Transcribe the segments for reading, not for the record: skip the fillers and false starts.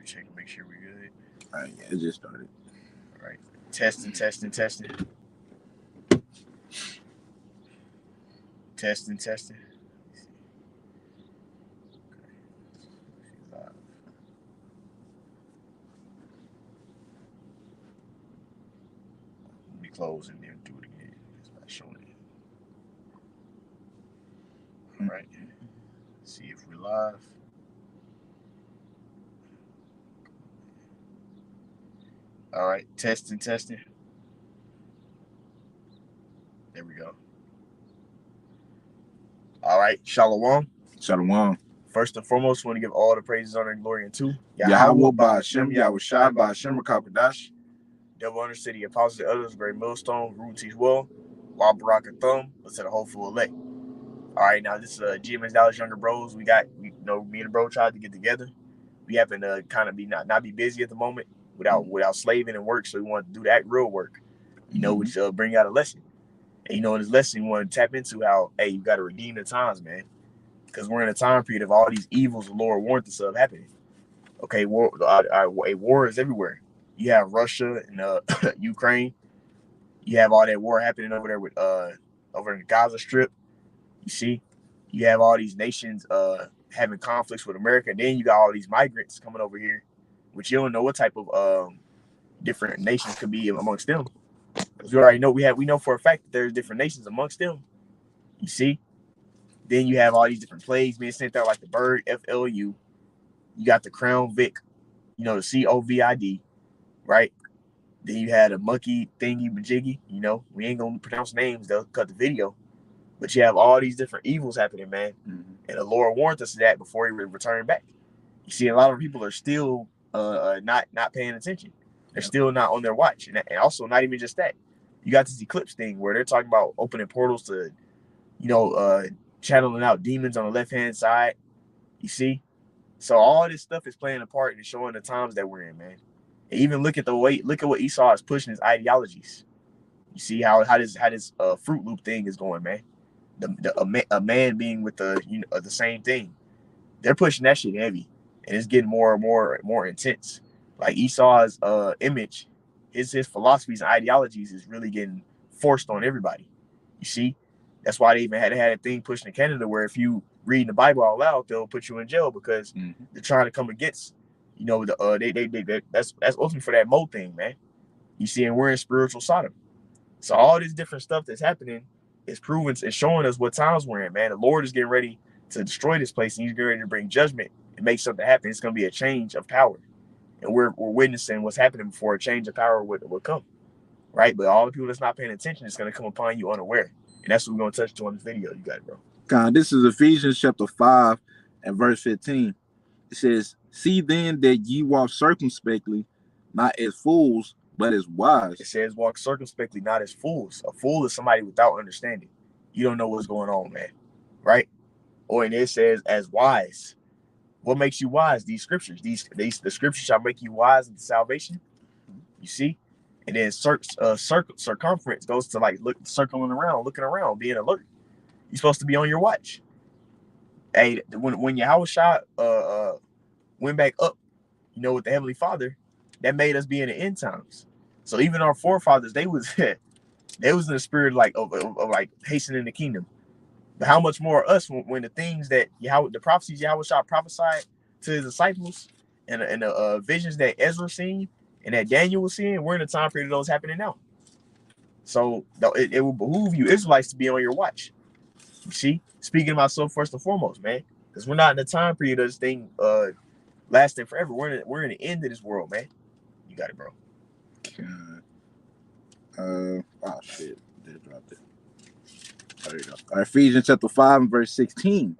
check to make sure we're good. All right, yeah, it just started. All right. Testing. Testing. Let me close and then do it again. It's not showing it. All right. See if we're live. All right. Testing. There we go. All right. Shalom. Shalom. First and foremost, we want to give all the praises, honor, and glory unto Yahweh Ba'Shem, Yahweh Shai Ba'Shem Rakapadash. Devil Undercity, Apostles and Others, Great Millstone, Root Teach Well, Law Baraka Thumb, let's set a hopeful elect. All right, now this is GMS Dallas Younger Bros. Me and the bro tried to get together. We happen to kind of be not be busy at the moment without slaving and work, so we want to do that real work, which bring out a lesson. And in this lesson, we want to tap into how, hey, you got to redeem the times, man, because we're in a time period of all these evils the Lord warned us of happening. Okay, war is everywhere. You have Russia and Ukraine. You have all that war happening over there with over in the Gaza Strip. You see, you have all these nations having conflicts with America. And then you got all these migrants coming over here, which you don't know what type of different nations could be amongst them. Because we already know we know for a fact that there's different nations amongst them. You see, then you have all these different plagues being sent out, like the bird FLU. You got the Crown Vic, the COVID, right? Then you had a monkey thingy majiggy. We ain't gonna pronounce names; they'll cut the video. But you have all these different evils happening, man. Mm-hmm. And the Lord warned us of that before He returned back. You see, a lot of people are still not paying attention. They're still not on their watch, and also not even just that. You got this eclipse thing where they're talking about opening portals to, channeling out demons on the left-hand side. You see, so all this stuff is playing a part in showing the times that we're in, man. And even look at what Esau is pushing his ideologies. You see how this Fruit Loop thing is going, man. A man being with the same thing. They're pushing that shit heavy, and it's getting more and more intense. Like Esau's image, his philosophies and ideologies is really getting forced on everybody. You see, that's why they even had a thing pushing in Canada where if you read the Bible out loud, they'll put you in jail because they're trying to come against, that's ultimately for that Mo thing, man. You see, and we're in spiritual Sodom. So all this different stuff that's happening is proving and showing us what times we're in, man. The Lord is getting ready to destroy this place, and He's getting ready to bring judgment and make something happen. It's going to be a change of power, and we're witnessing what's happening before a change of power will come, right? But all the people that's not paying attention is going to come upon you unaware, and that's what we're going to touch on this video. You got it, bro. God, this is Ephesians chapter 5 and verse 15. It says, "See then that ye walk circumspectly, not as fools, but as wise." It says, "Walk circumspectly, not as fools." A fool is somebody without understanding. You don't know what's going on, man, right? Or and it says, "As wise." What makes you wise? These scriptures. The scriptures shall make you wise into salvation. You see, and then circumference goes to like circling around, looking around, being alert. You're supposed to be on your watch. Hey, when Yahushua went back up, with the Heavenly Father, that made us be in the end times. So even our forefathers, they was in the spirit of like hastening the kingdom. But how much more us when the things that the prophecies Yahushua prophesied to His disciples and the visions that Ezra seen and that Daniel was seeing, we're in the time period of those happening now. So it will behoove you Israelites to be on your watch. You see, speaking of myself first and foremost, man, because we're not in the time period of this thing lasting forever. We're in the end of this world, man. You got it, bro. Oh shit, they dropped it. There you go. Ephesians chapter 5 and verse 16.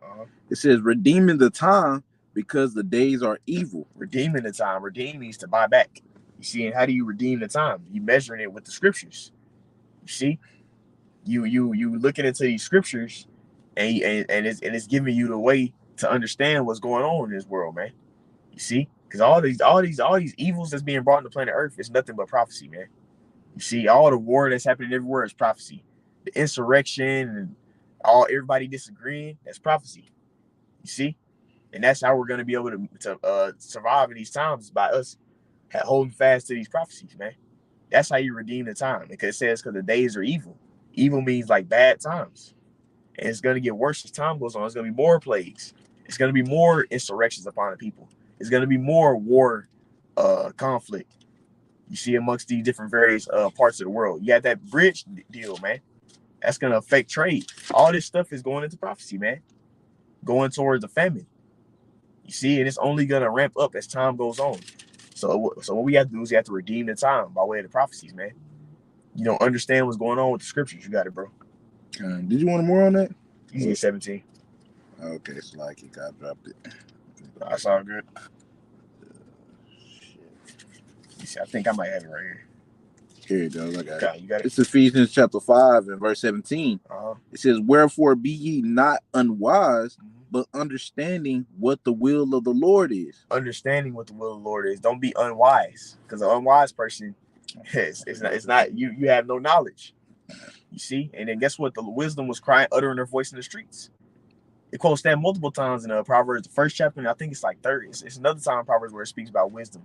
It says, "Redeeming the time because the days are evil." Redeeming the time. Redeem means to buy back. You see, and how do you redeem the time? You measuring it with the scriptures. You see, you looking into these scriptures, and it's giving you the way to understand what's going on in this world, man. You see, because all these evils that's being brought into planet Earth is nothing but prophecy, man. You see, all the war that's happening everywhere is prophecy. The insurrection and everybody disagreeing, that's prophecy. You see, And that's how we're going to be able to survive in these times, by us holding fast to these prophecies, man. That's how you redeem the time. Because it says, because the days are evil. Evil means like bad times. And it's going to get worse as time goes on. It's going to be more plagues. It's going to be more insurrections upon the people. It's going to be more war, conflict. You see amongst these different various parts of the world. You got that bridge deal, man. That's going to affect trade. All this stuff is going into prophecy, man. Going towards the famine. You see, and it's only going to ramp up as time goes on. So what we have to do is we have to redeem the time by way of the prophecies, man. You don't understand what's going on with the scriptures. You got it, bro. Did you want more on that? You get 17. Okay, so like it got dropped it. That's all good. You see, I think I might have it right here. Here it goes. I got it. You got it. It's Ephesians chapter 5 and verse 17. It says, "Wherefore be ye not unwise, but understanding what the will of the Lord is." Understanding what the will of the Lord is. Don't be unwise, because an unwise person, it's not you have no knowledge. You see, and then guess what? The wisdom was crying, uttering her voice in the streets. It quotes that multiple times in Proverbs, the first chapter, and I think it's like 30. It's another time in Proverbs where it speaks about wisdom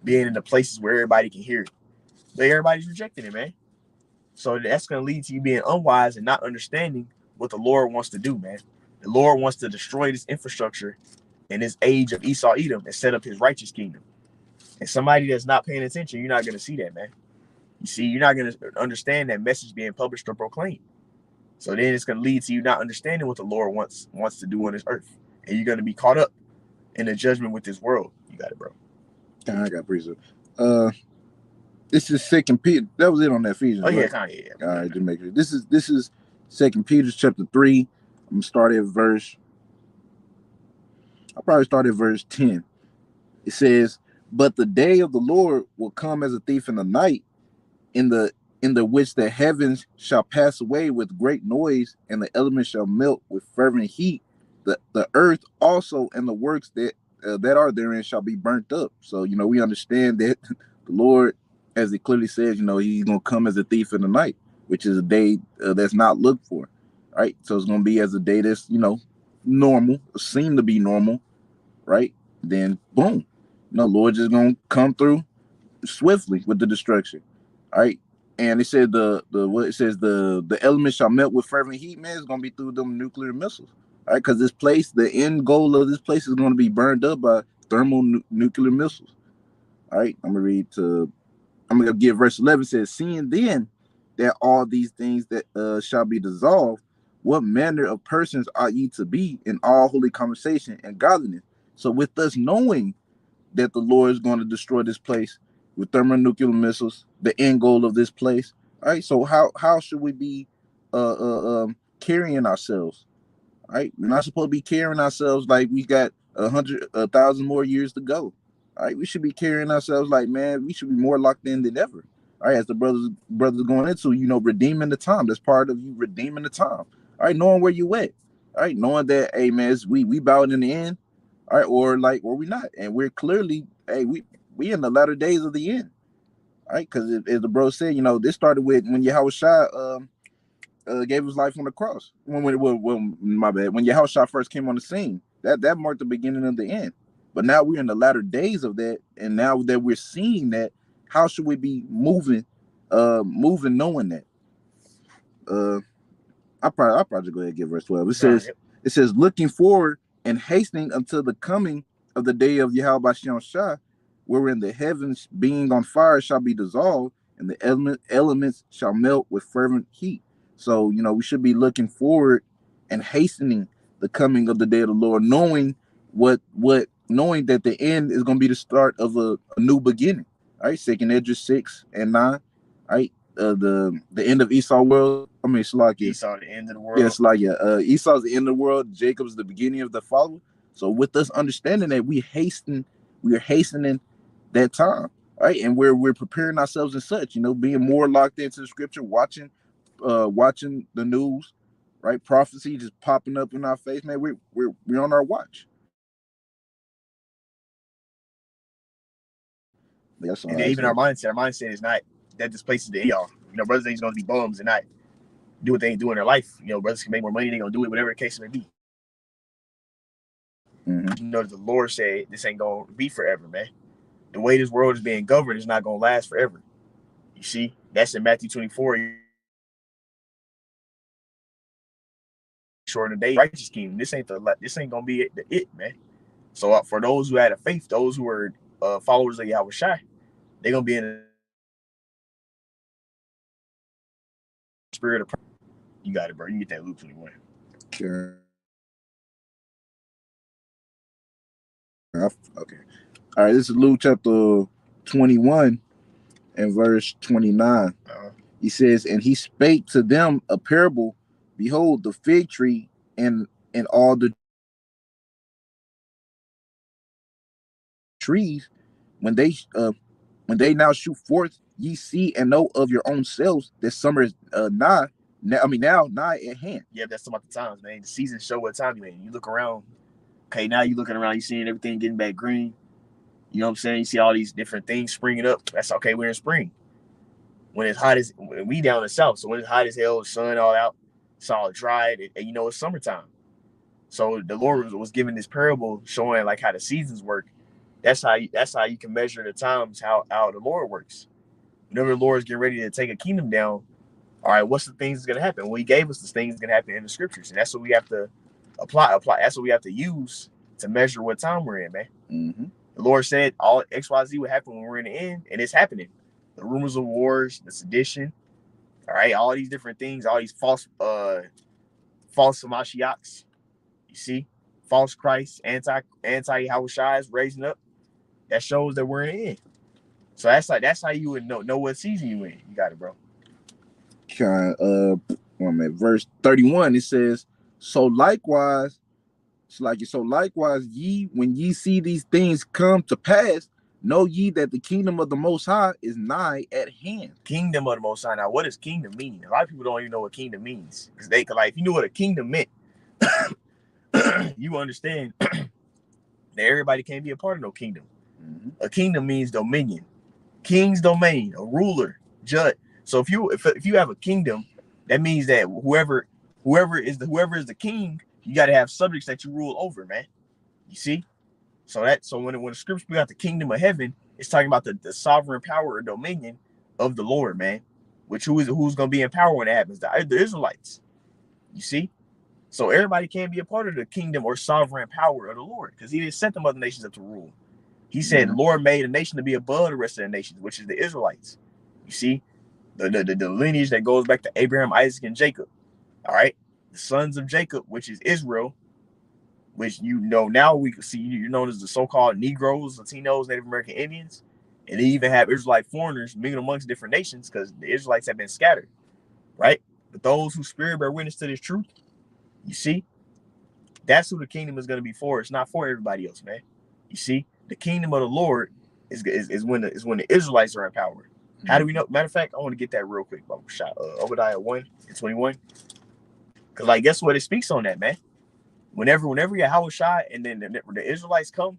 being in the places where everybody can hear it. But everybody's rejecting it, man. So that's going to lead to you being unwise and not understanding what the Lord wants to do, man. The Lord wants to destroy this infrastructure in this age of Esau Edom and set up his righteous kingdom. And somebody that's not paying attention, you're not going to see that, man. You see, you're not going to understand that message being published or proclaimed. So then it's going to lead to you not understanding what the Lord wants to do on this earth. And you're going to be caught up in the judgment with this world. You got it, bro. I got precept. This is Second Peter. That was it on that Ephesians. Oh, yeah, right? kind of, yeah. All right, to make it. This is Second Peter chapter 3. I'm gonna start at verse. I'll probably start at verse 10. It says, "But the day of the Lord will come as a thief in the night, in the which the heavens shall pass away with great noise, and the elements shall melt with fervent heat. The earth also and the works that are therein shall be burnt up." So we understand that the Lord, as it clearly says, he's gonna come as a thief in the night, which is a day that's not looked for, right? So it's gonna be as a day that's normal, seem to be normal, right? Then boom, Lord just gonna come through swiftly with the destruction, all right? And it said the elements shall melt with fervent heat, man. It's gonna be through them nuclear missiles, all right? Because the end goal of this place is going to be burned up by nuclear missiles. All right, I'm gonna give verse 11. It says, "Seeing then that all these things that shall be dissolved, what manner of persons are ye to be in all holy conversation and godliness?" So with us knowing that the Lord is going to destroy this place with thermonuclear missiles, the end goal of this place. All right, so how should we be carrying ourselves? All right, we're not supposed to be carrying ourselves like we got 1,000 more years to go. All right, we should be carrying ourselves like, man, we should be more locked in than ever. All right, as the brothers going into, redeeming the time. That's part of you redeeming the time. All right, knowing where you at. All right, knowing that, hey man, we bowed in the end. All right, or we not, and we're clearly, hey, we in the latter days of the end. All right, because as the bro said, this started with when Yahushua gave his life on the cross. When Yahushua first came on the scene, that marked the beginning of the end. But now we're in the latter days of that, and now that we're seeing that, how should we be moving knowing that? I'll probably go ahead and give verse 12. It says, "Looking forward and hastening until the coming of the day of Yahweh Shah, wherein the heavens being on fire shall be dissolved, and the elements shall melt with fervent heat." So, we should be looking forward and hastening the coming of the day of the Lord, knowing knowing that the end is going to be the start of a new beginning. All right, 2nd Esdras 6 and 9. All right, the end of Esau world. I mean, Slakia. Esau, the end of the world. Yeah, Slakia. Esau's the end of the world. Jacob's the beginning of the follower. So with us understanding that we are hastening that time. All right, and we're preparing ourselves and such, being more locked into the scripture, watching the news, right? Prophecy just popping up in our face, man. We're on our watch. That's and even our mindset is not that this place is the y'all. Brothers ain't going to be bums and not do what they ain't doing in their life. Brothers can make more money, they gonna do it, whatever the case may be. Mm-hmm. You know that the Lord said this ain't gonna be forever, man. The way this world is being governed is not gonna last forever. You see, that's in Matthew 24. Short of the day, righteous kingdom. This ain't gonna be it, man. So for those who had a faith, those who were followers of Yahweh Shai, they're gonna be in the spirit of. You got it, bro. You get that Luke 21. Okay. Okay. All right. This is Luke chapter 21 and verse 29. He says, and he spake to them a parable. Behold, the fig tree and all the trees, when they now shoot forth, ye see and know of your own selves that summer is nigh. Now nigh at hand. Yeah, that's about the times, man. The seasons show what time you in. You look around. Okay, now you looking around, you seeing everything getting back green. You know what I'm saying? You see all these different things springing up. That's okay. We're in spring. When it's hot as we down in the south, so when it's hot as hell, the sun all out, it's all dried, and you know it's summertime. So the Lord was giving this parable showing like how the seasons work. That's how you can measure the times how the Lord works. Whenever the Lord is getting ready to take a kingdom down, all right, what's the things that's gonna happen? Well, He gave us the things that's gonna happen in the scriptures, and that's what we have to apply. That's what we have to use to measure what time we're in, man. Mm-hmm. The Lord said all XYZ would happen when we're in the end, and it's happening. The rumors of wars, the sedition, all right, all these different things, all these false Mashiachs, you see, false Christ, anti Yahushua raising up. That shows that we're in the end. So that's how you would know what season you in. You got it, bro. Verse 31, it says, so likewise, ye, when ye see these things come to pass, know ye that the kingdom of the Most High is nigh at hand. Kingdom of the Most High. Now, what does kingdom mean? A lot of people don't even know what kingdom means. Because if you knew what a kingdom meant, you understand that everybody can't be a part of no kingdom. Mm-hmm. A kingdom means dominion, king's domain, a ruler, judge. So if you have a kingdom, that means that whoever is the king, you got to have subjects that you rule over, man. You see? So when the scripture we got the kingdom of heaven, it's talking about the sovereign power or dominion of the Lord, man. Which who's going to be in power when it happens? The Israelites. You see? So everybody can't be a part of the kingdom or sovereign power of the Lord, because He didn't set them other nations up to rule. He said the Lord made a nation to be above the rest of the nations, which is the Israelites. You see, the lineage that goes back to Abraham, Isaac, and Jacob. All right, the sons of Jacob, which is Israel, which now we can see you're known as the so-called Negroes, Latinos, Native American Indians, and they even have Israelite foreigners mingling amongst different nations because the Israelites have been scattered, right? But those who spirit bear witness to this truth, you see, that's who the kingdom is going to be for. It's not for everybody else, man. You see, the kingdom of the Lord is when the Israelites are in power. Mm-hmm. How do we know? Matter of fact, I want to get that real quick. Obadiah 1:21, because guess what? It speaks on that, man. Whenever Yahweh Shai and then the Israelites come,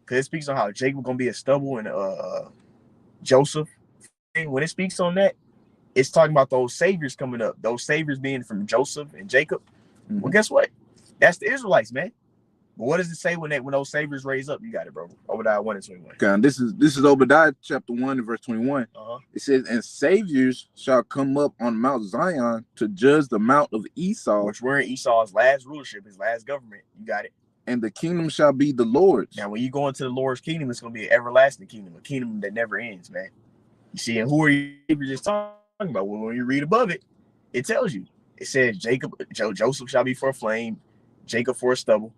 because it speaks on how Jacob gonna be a stubble and Joseph. When it speaks on that, it's talking about those saviors coming up. Those saviors being from Joseph and Jacob. Mm-hmm. Well, guess what? That's the Israelites, man. But what does it say when those saviors raise up? You got it, bro. Obadiah 1:21. Okay, this is Obadiah chapter 1 and verse 21. It says, and saviors shall come up on Mount Zion to judge the mount of Esau. Which we're in Esau's last rulership, his last government. You got it. And the kingdom shall be the Lord's. Now, when you go into the Lord's kingdom, it's going to be an everlasting kingdom, a kingdom that never ends, man. You see, and who are you just talking about? Well, when you read above it, it tells you. It says Joseph shall be for a flame, Jacob for a stubble,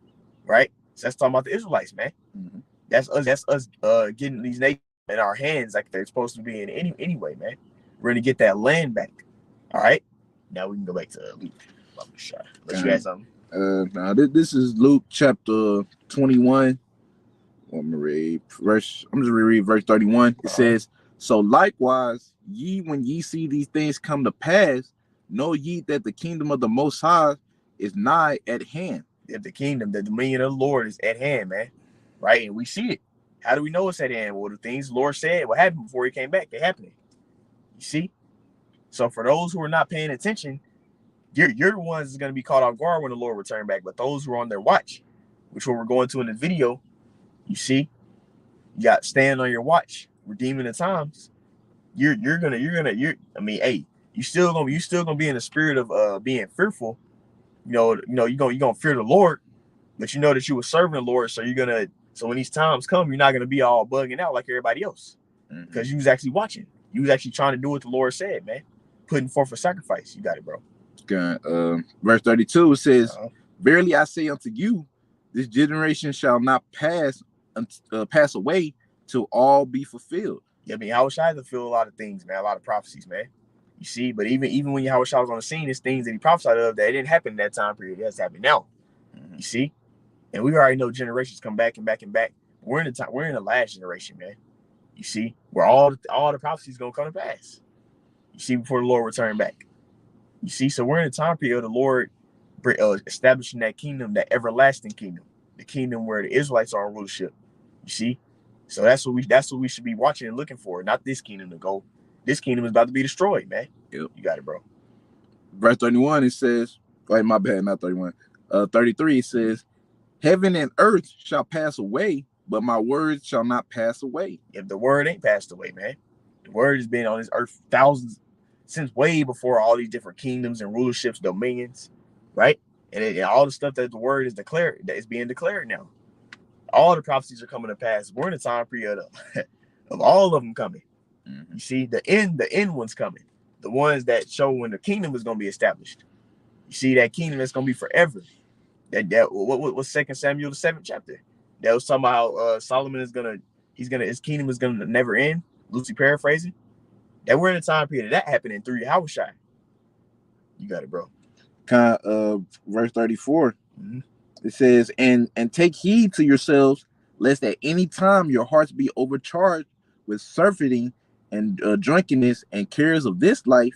right? So that's talking about the Israelites, man. Mm-hmm. That's us getting these nations in our hands like they're supposed to be in anyway, man. We're going to get that land back. All right? Now we can go back to Luke. Unless you had something. Now this is Luke chapter 21. I'm just gonna read verse 31. It says, so likewise, ye, when ye see these things come to pass, know ye that the kingdom of the Most High is nigh at hand. If the kingdom, the dominion of the Lord is at hand, man. Right? And we see it. How do we know it's at hand? Well, the things the Lord said, what happened before He came back, they're happening. You see? So for those who are not paying attention, you're the ones that's going to be caught off guard when the Lord return back. But those who are on their watch, which one we're going to in the video. You see, you got stand on your watch, redeeming the times. You're I mean, hey, you still gonna be in the spirit of being fearful. You're gonna fear the Lord, but you know that you were serving the Lord, so so when these times come, you're not gonna be all bugging out like everybody else. Because you was actually watching. You was actually trying to do what the Lord said, man. Putting forth a sacrifice. You got it, bro. Verse 32 says, verily I say unto you, this generation shall not pass away till all be fulfilled. Yeah, I mean, Yahushua fulfilled a lot of things, man, a lot of prophecies, man. You see, but even when Yahushua was on the scene, there's things that he prophesied of that it didn't happen in that time period. It has happened now. You see? And we already know generations come back and back and back. We're in the last generation, man. You see, where all the prophecies gonna come to pass. You see, before the Lord return back. You see, so we're in a time period of the Lord establishing that kingdom, that everlasting kingdom, the kingdom where the Israelites are in rulership. You see, so that's what we should be watching and looking for, not this kingdom to go. This kingdom is about to be destroyed, man. Yep. You got it, bro. Verse 31, it says, like, my bad, not 31. 33, it says, heaven and earth shall pass away, but my words shall not pass away. If the word ain't passed away, man, the word has been on this earth thousands since way before all these different kingdoms and rulerships, dominions, right? And all the stuff that the word is declared, that is being declared now. All the prophecies are coming to pass. We're in a time period of all of them coming. You see, the end one's coming. The ones that show when the kingdom is going to be established. You see, that kingdom is going to be forever. What's 2 Samuel the 7th chapter? That was talking about Solomon his kingdom is gonna never end. Loosely paraphrasing. That we're in a time period that happening through Yahushua. You got it, bro. Verse 34. It says, and take heed to yourselves, lest at any time your hearts be overcharged with surfeiting and drunkenness and cares of this life,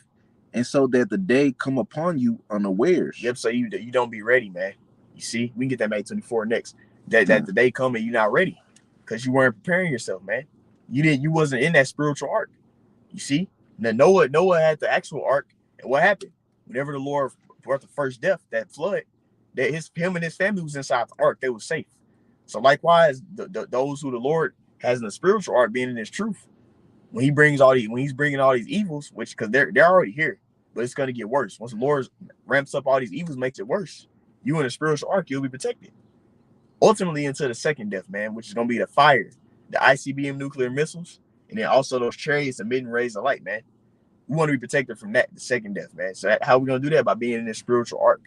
and so that the day come upon you unawares. Yep. So you don't be ready, man. You see, we can get that May 24 next. That the day come and you're not ready because you weren't preparing yourself, man. You wasn't in that spiritual ark. You see, now Noah had the actual ark, and what happened? Whenever the Lord brought the first death, that flood, that him and his family was inside the ark, they were safe. So likewise, those who the Lord has in the spiritual ark, being in His truth, when He's bringing all these evils, which because they're already here, but it's gonna get worse. Once the Lord ramps up all these evils, makes it worse. You in the spiritual ark, you'll be protected. Ultimately, into the second death, man, which is gonna be the fire, the ICBM nuclear missiles, and then also those chariots emitting rays of light, man. We want to be protected from that, the second death, man. So how are we gonna do that? By being in this spiritual ark.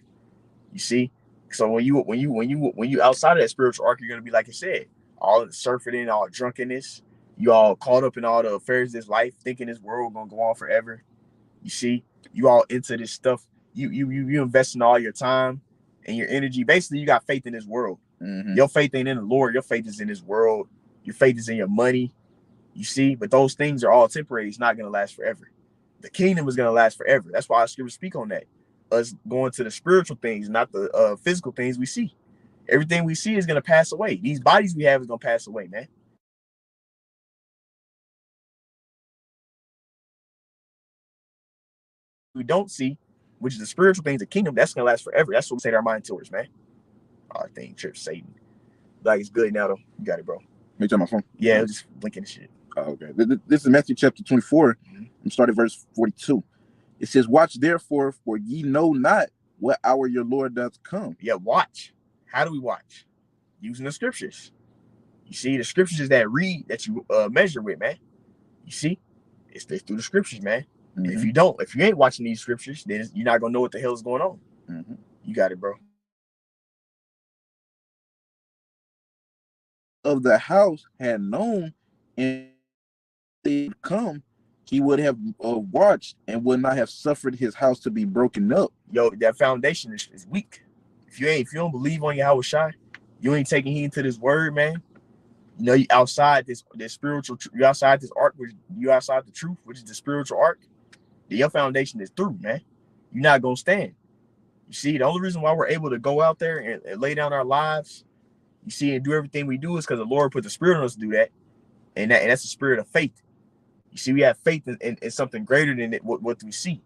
You see? So when you outside of that spiritual ark, you're gonna be like I said, all the surfeiting, all drunkenness, you all caught up in all the affairs of this life, thinking this world gonna go on forever. You see, you all into this stuff. You invest in all your time and your energy. Basically, you got faith in this world. Your faith ain't in the Lord. Your faith is in this world. Your faith is in your money. You see, but those things are all temporary. It's not gonna last forever. The kingdom is gonna last forever. That's why I scripture speak on that. Us going to the spiritual things, not the physical things we see. Everything we see is gonna pass away. These bodies we have is gonna pass away, man. We don't see, which is the spiritual things, the kingdom, that's gonna last forever. That's what we set our mind towards, man. Our thing, church, Satan. Like it's good now though. You got it, bro. Make sure my phone. Yeah, just blinking the shit. Oh, okay. This is Matthew chapter 24. I'm starting verse 42. It says, watch therefore, for ye know not what hour your Lord doth come. Yeah, watch. How do we watch? Using the scriptures. You see, the scriptures is that read that you measure with, man. You see, it's through the scriptures, man. And if you ain't watching these scriptures, then you're not gonna know what the hell is going on. You got it, bro. Of the house had known and they come, he would have watched and would not have suffered his house to be broken up. Yo, that foundation is weak. If you don't believe on Yahushua, you ain't taking heed to this word, man. You know, you outside this spiritual, you outside this ark, you outside the truth, which is the spiritual ark. Your foundation is through, man. You're not gonna stand. You see, the only reason why we're able to go out there and lay down our lives, you see, and do everything we do is because the Lord put the Spirit on us to do that, and that's the spirit of faith. You see, we have faith in something greater than what we see.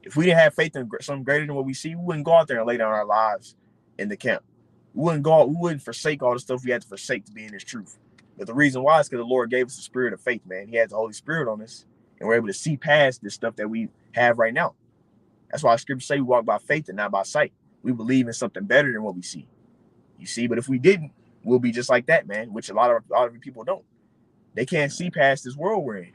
If we didn't have faith in something greater than what we see, we wouldn't go out there and lay down our lives in the camp. We wouldn't forsake all the stuff we had to forsake to be in His truth. But the reason why is because the Lord gave us the spirit of faith, man. He has the Holy Spirit on us, and we're able to see past this stuff that we have right now. That's why Scripture say we walk by faith and not by sight. We believe in something better than what we see. You see, but if we didn't, we'll be just like that, man. Which a lot of people don't. They can't see past this world we're in.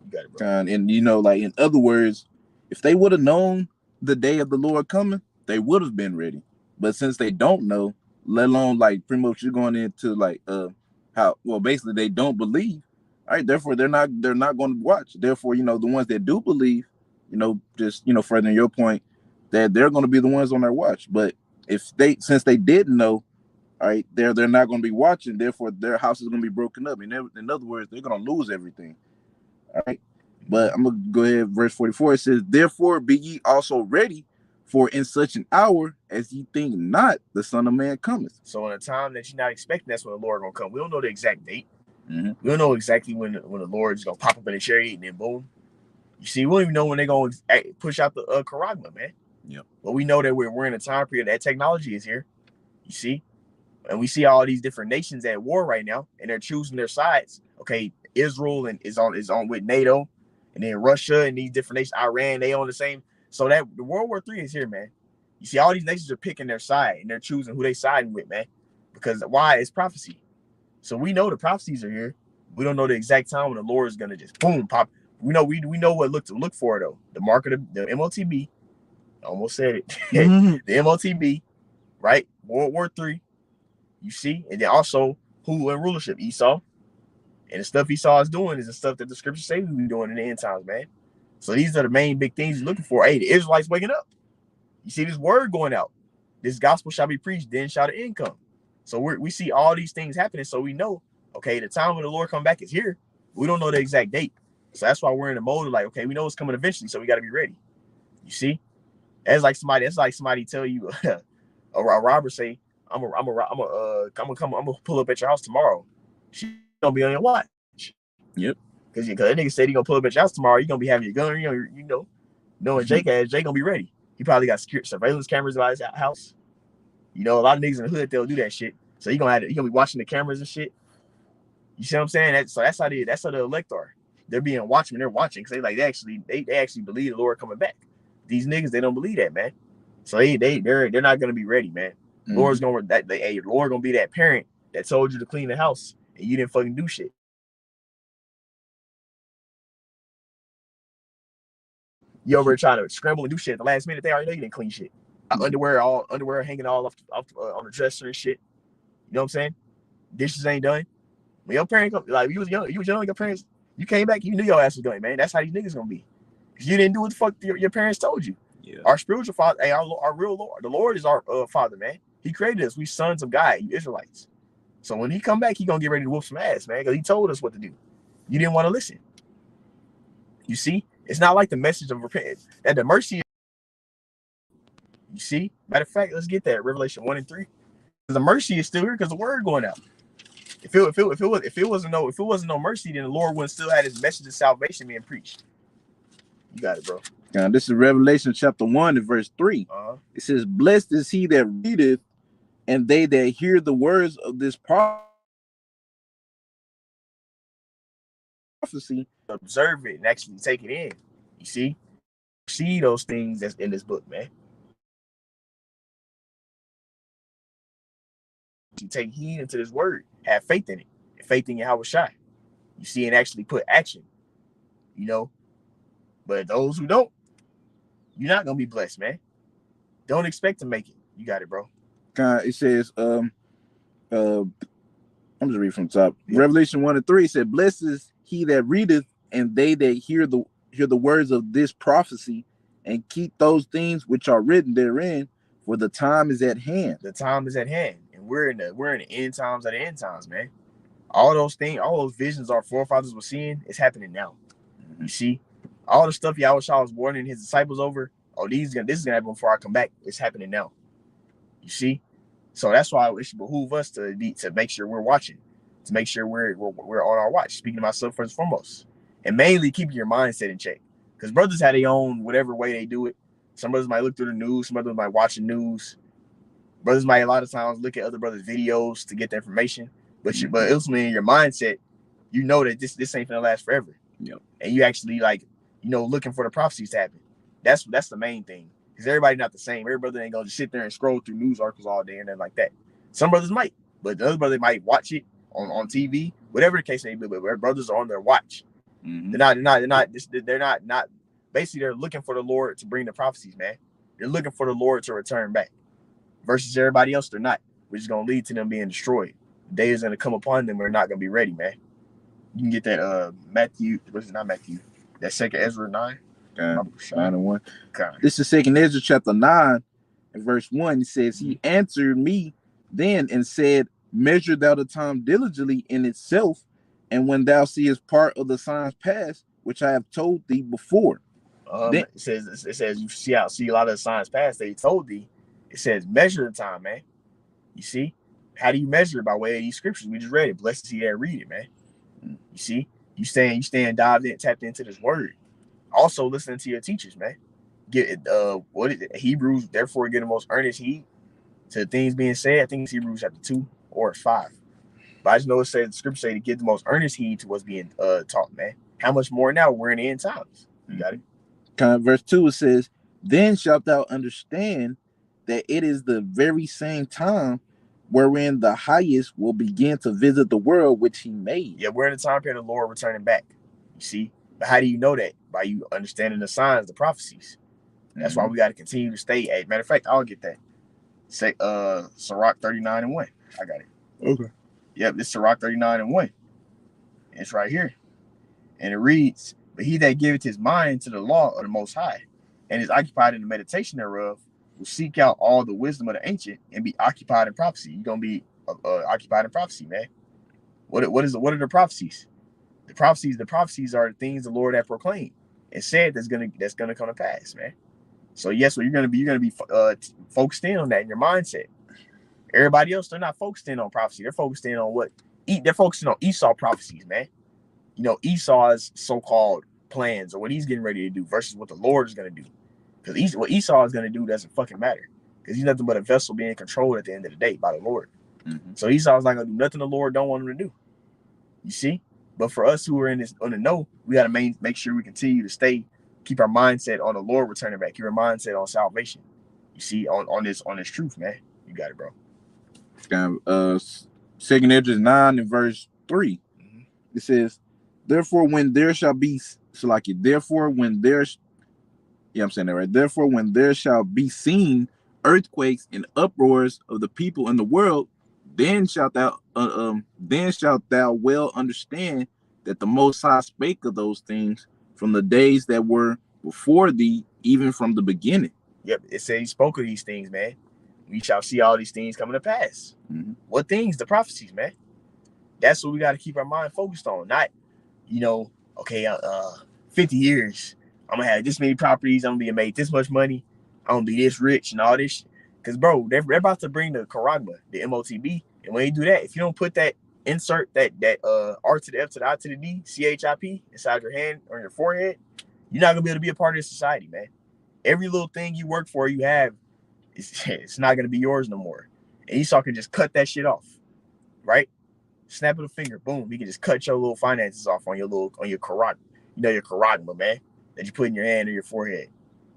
You got it, bro. And you know, like in other words, if they would have known the day of the Lord coming, they would have been ready. But since they don't know, let alone like pretty much you're going into like basically they don't believe. All right, therefore they're not going to watch. Therefore, you know, the ones that do believe, you know, just, you know, furthering your point, that they're going to be the ones on their watch. But since they didn't know, all right, they're not going to be watching. Therefore, their house is going to be broken up. In other words, they're going to lose everything. All right, but I'm going to go ahead. Verse 44, it says, "Therefore be ye also ready, for in such an hour as ye think not, the Son of Man cometh." So in a time that you're not expecting, that's when the Lord gonna come. We don't know the exact date. Mm-hmm. We don't know exactly when the Lord's gonna pop up in a chariot and then boom. You see, we don't even know when they're gonna push out the charagma, man. Yep. But we know that we're in a time period that technology is here. You see, and we see all these different nations at war right now, and they're choosing their sides. Okay, Israel is on with NATO, and then Russia and these different nations, Iran, they on the same. So that the World War III is here, man. You see, all these nations are picking their side, and they're choosing who they siding with, man. Because why? It's prophecy. So we know the prophecies are here. We don't know the exact time when the Lord is gonna just boom pop. We know what to look for though. The mark of the MOTB. Almost said it. Mm-hmm. The MOTB, right? World War III. You see, and then also who in rulership? Esau. And the stuff Esau is doing is the stuff that the scriptures say we be doing in the end times, man. So these are the main big things you're looking for. Hey, the Israelites waking up. You see this word going out. This gospel shall be preached, then shall the end come. So we see all these things happening. So we know, okay, the time when the Lord come back is here. We don't know the exact date. So that's why we're in the mode of like, okay, we know it's coming eventually, so we got to be ready. You see? That's like somebody tell you, a robber say, I'm gonna pull up at your house tomorrow. She gonna be on your watch. Yep. Because that nigga said he gonna pull up at your house tomorrow. You gonna be having your gun. Knowing Jake gonna be ready. He probably got surveillance cameras by his house. You know, a lot of niggas in the hood, they'll do that shit. So he gonna be watching the cameras and shit. You see what I'm saying? That's how the elect are. They're being watchmen. They're watching because they actually believe the Lord coming back. These niggas, they don't believe that, man. So they're not gonna be ready, man. Mm-hmm. Lord's Lord gonna be that parent that told you to clean the house and you didn't fucking do shit. You over trying to scramble and do shit at the last minute. They already know you didn't clean shit. Underwear hanging all off on the dresser and shit. You know what I'm saying? Dishes ain't done. When your parents like you was young, your parents, you came back, you knew your ass was doing, man. That's how these niggas gonna be. Because you didn't do what the fuck your parents told you. Yeah. Our spiritual father, our real Lord, the Lord is our father, man. He created us. We sons of God, you Israelites. So when he come back, he gonna get ready to whoop some ass, man, because he told us what to do. You didn't want to listen. You see? It's not like the message of repentance. That the mercy. You see? Matter of fact, let's get that. Revelation 1 and 3. The mercy is still here because the word going out. If it wasn't no mercy, then the Lord wouldn't still have his message of salvation being preached. You got it, bro. Now, this is Revelation chapter 1 and verse 3. It says, "Blessed is he that readeth, and they that hear the words of this prophecy." Observe it and actually take it in. You see those things that's in this book, man. You take heed into this word, have faith in it, faith in Yahweh Shai. You see, and actually put action. You know, but those who don't, you're not gonna be blessed, man. Don't expect to make it. You got it, bro. It says, I'm just reading from the top. Yeah. Revelation 1 and 3 said, "Blessed is he that readeth, and they that hear the words of this prophecy, and keep those things which are written therein, for the time is at hand." The time is at hand, and we're in the end times of the end times, man. All those things, all those visions our forefathers were seeing, is happening now. Mm-hmm. You see, all the stuff Yahweh Shai was warning his disciples over. Oh, this is gonna happen before I come back. It's happening now. You see, so that's why it should behoove us to make sure we're watching, to make sure we're on our watch. Speaking to myself first and foremost, and mainly keeping your mindset in check. Because brothers have their own whatever way they do it. Some brothers might look through the news. Some brothers might watch the news. Brothers might a lot of times look at other brothers' videos to get the information, but ultimately in your mindset, you know that this ain't gonna last forever. Yep. And you actually like, looking for the prophecies to happen. That's the main thing. Because everybody not the same. Every brother ain't gonna just sit there and scroll through news articles all day and then like that. Some brothers might, but the other brother might watch it on TV, whatever the case may be. But brothers are on their watch. Mm-hmm. They're not. Basically, they're looking for the Lord to bring the prophecies, man. They're looking for the Lord to return back. Versus everybody else, they're not, which is gonna lead to them being destroyed. The day is gonna come upon them. They're not gonna be ready, man. You can get that Matthew. What's it? Not Matthew. That second Ezra 9. 9:1. This is second Ezra chapter 9 and verse 1. It says, He answered me then and said, Measure thou the time diligently in itself, and when thou seest part of the signs past, which I have told thee before. It says you see a lot of the signs past that he told thee. It says measure the time, man. You see, how do you measure it? By way of these scriptures we just read it. Blessed is he that read it, man. You see, you staying dived in, tapped into this word. Also listening to your teachers, man. Get it. What is it? Hebrews, therefore, get the most earnest heed to the things being said. I think it's Hebrews chapter 2 or 5. But I just know it says the scripture say to give the most earnest heed to what's being taught, man. How much more now? We're in the end times. You got it. Verse 2, it says, Then shalt thou understand that it is the very same time wherein the highest will begin to visit the world which he made. Yeah, we're in the time period of the Lord returning back. You see? But how do you know that? By you understanding the signs, the prophecies. That's why we got to continue to stay. As matter of fact, I'll get that. Say Sirach 39:1. I got it. Okay. Yep, this Sirach 39:1. It's right here. And it reads, But he that giveth his mind to the law of the Most High, and is occupied in the meditation thereof, will seek out all the wisdom of the ancient and be occupied in prophecy. You're gonna be occupied in prophecy, man. What are the prophecies? The prophecies are the things the Lord had proclaimed and said that's gonna come to pass, man. So yes, you're gonna be focused in on that in your mindset. Everybody else, they're not focused in on prophecy. They're focused in on they're focusing on Esau prophecies, man. Esau's so-called plans or what he's getting ready to do versus what the Lord is gonna do. Because what Esau is going to do doesn't fucking matter. Because he's nothing but a vessel being controlled at the end of the day by the Lord. Mm-hmm. So Esau's not going to do nothing the Lord don't want him to do. You see? But for us who are on the know, we got to make sure we continue to keep our mindset on the Lord returning back. Keep our mindset on salvation. You see? On this truth, man. You got it, bro. Second Ezra 9 and verse 3. Mm-hmm. It says, Therefore when there shall be I'm saying that right. Therefore, when there shall be seen earthquakes and uproars of the people in the world, then shalt thou well understand that the Most High spake of those things from the days that were before thee, even from the beginning. Yep, it says he spoke of these things, man. We shall see all these things coming to pass. Mm-hmm. What things? The prophecies, man. That's what we got to keep our mind focused on. Not, 50 years. I'm gonna have this many properties. I'm gonna be made this much money. I'm gonna be this rich and all this. Because, bro, they're about to bring the Karagma, the MOTB. And when you do that, if you don't put that, insert that R to the F to the I to the D, CHIP inside your hand or your forehead, you're not gonna be able to be a part of this society, man. Every little thing you work for, you have, it's not gonna be yours no more. And Esau can just cut that shit off, right? Snap of the finger, boom. He can just cut your little finances off on your Karagma. Your Karagma, man, that you put in your hand or your forehead.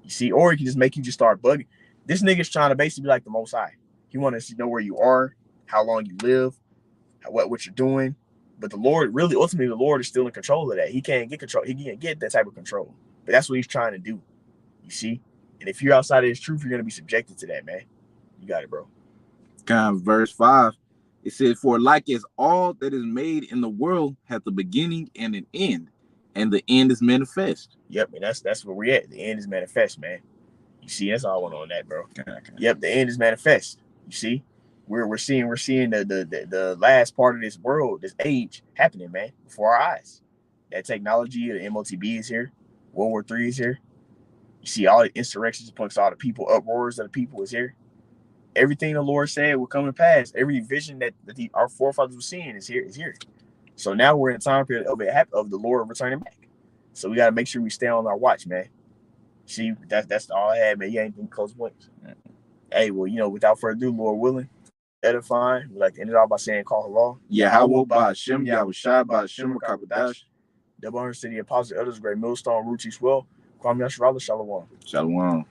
You see, or he can just make you just start bugging. This nigga's trying to basically be like the Most High. He wants to know where you are, how long you live, what you're doing. But the Lord, really, ultimately, the Lord is still in control of that. He can't get control. He can't get that type of control. But that's what he's trying to do. You see? And if you're outside of his truth, you're going to be subjected to that, man. You got it, bro. Verse 5, it says, For like as all that is made in the world hath a beginning and an end, and the end is manifest. Yep, and that's where we're at. The end is manifest, man. You see, that's all I want on that, bro. Okay. Yep, the end is manifest. You see? We're seeing the last part of this world, this age happening, man, before our eyes. That technology, the MOTB is here. World War III is here. You see all the insurrections amongst all the people, uproars of the people is here. Everything the Lord said will come to pass. Every vision that our forefathers were seeing is here. So now we're in a time period of the Lord returning back. So we got to make sure we stay on our watch, man. See, that's all I had, man. You ain't any close points. Hey, well, without further ado, Lord willing, edifying, we'd like to end it all by saying, call Allah. Yahweh Ba'Shem, Yahushua Ba'Shem, Rakabadash. Double Honor City, Apostle Elders, Great Millstone, Ruchi Swell, Kwame Yasharala, Shalom. Shalom.